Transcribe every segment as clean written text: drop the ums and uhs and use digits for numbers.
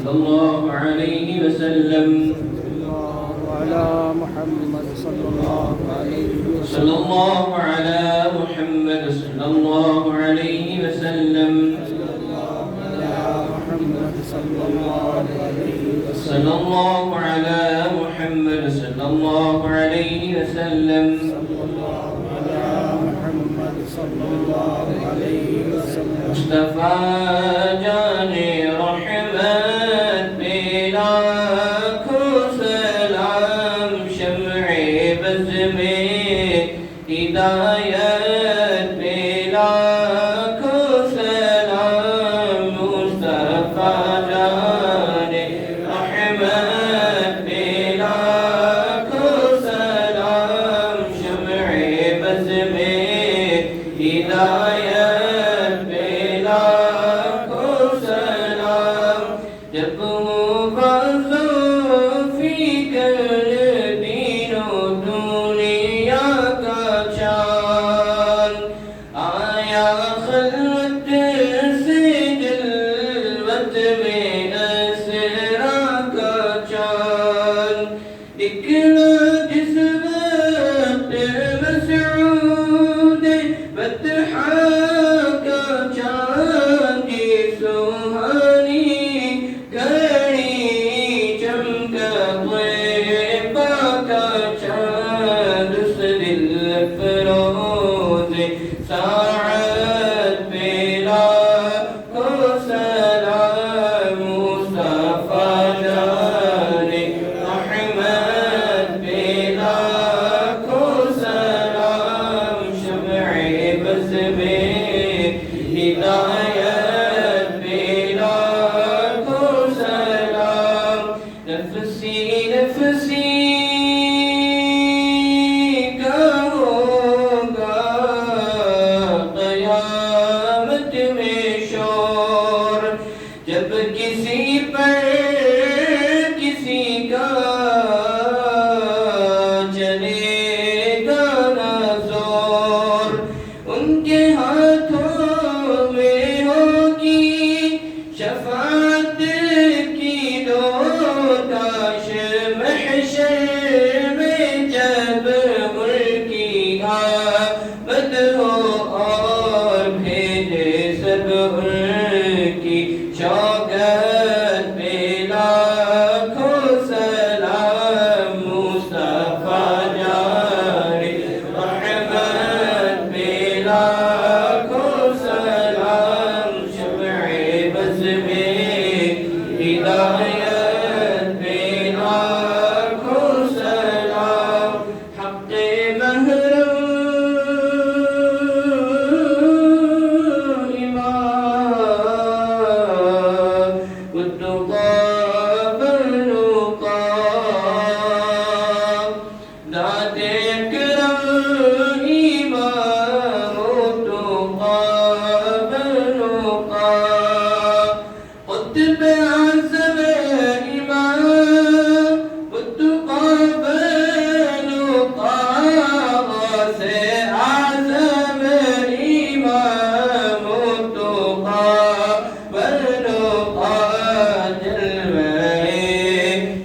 صلى الله عليه وسلم على محمد صلى الله عليه وسلم صلى الله على محمد صلى الله عليه وسلم صلى الله عليه وسلم صلى الله على محمد صلى الله عليه وسلم على محمد صلى الله عليه وسلم مصطفى جان رحمت بلا کو سلام شمع بز میں ہدایت بلا کو سلام مصطفى جان رحمت بلا کو سلام شمع بز میں ہدایت بلا کو سلام جب بازو فکر دین و دنیا کا چاند آیا خلوت سے جلوت میں اسرا کا چاند نکلا جس وقت مسعود بطحا کا چاند سوہانی گھڑی چمکا طیبہ کا چاند اس دل فروز ساعت بلا کو سلام مصطفیٰ جان رحمت بلا کو سلام شمع بز میں ہدایت بلا کو سلام نفسی نفسی کا ہوگا قیامت میں شور جب کسی پر کسی کا چلے گا نہ زور ان کے ہاتھوں میں ہوگی شفاعت کی دو تاش محشر میں جب ان کی آمد ہو اور بھیجے سب ان کی شوکت بلا کو سلام مصطفیٰ جان رحمت بلا کو سلام شمع بز میں ہدایت بلا کو سلام حق محرم امام والتقى بالنقى ذات اكرم امام والتقى بالنقى قطب عزم امام والتقى بالنقى غاث اعظم امام والتقى بالنقى جلوه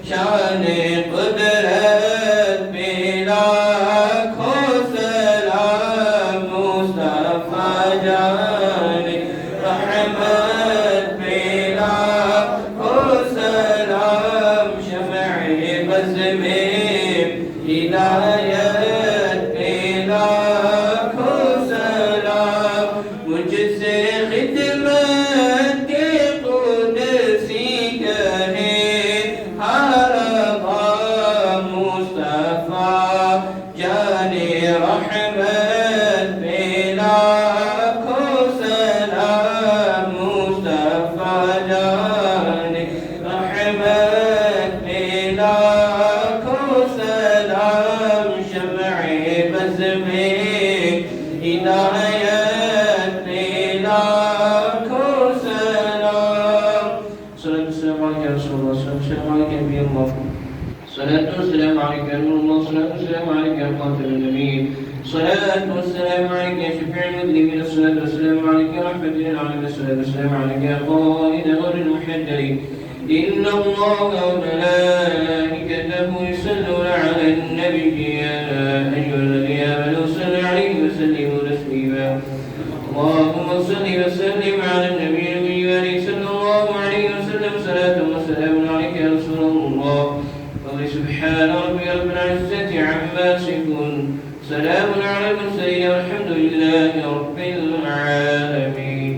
شان قدرت بلا کو سلام مصطفیٰ جان رحمت بلا کو سلام شمع بز میں ہدایت بلا کو سلام مجھ سے خدمت کے قدسی کہے ہر غام مصطفیٰ جان رحمت بلا کو سلام مصطفیٰ جان رحمت بلا کو سلام شمع بز میں ہدایت بلا کو سلام صلاة والسلام عليك يا رسول الله صلاة والسلام عليك يا نبي الله صلاة والسلام عليك يا نور الله صلاة والسلام عليك يا خاتم النبيين صلاة والسلام عليك يا شفيع المذنبين الصلاة والسلام عليك يا رحمة للعالمين الصلاة والسلام عليك يا قائد غر المحجلين إن الله وملائكته يصلون على النبي يا أيها الذين آمنوا صلوا عليه وسلموا تسليما اللهم صل وسلم على النبي الأمي صلى الله عليه وسلم صلاة وسلام عليك يا رسول الله وقل سبحان ربي رب العزة عما يصفون سلام على المرسلين والحمد لله رب العالمين.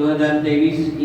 2023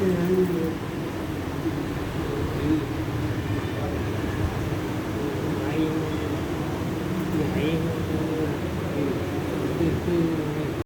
Thank you.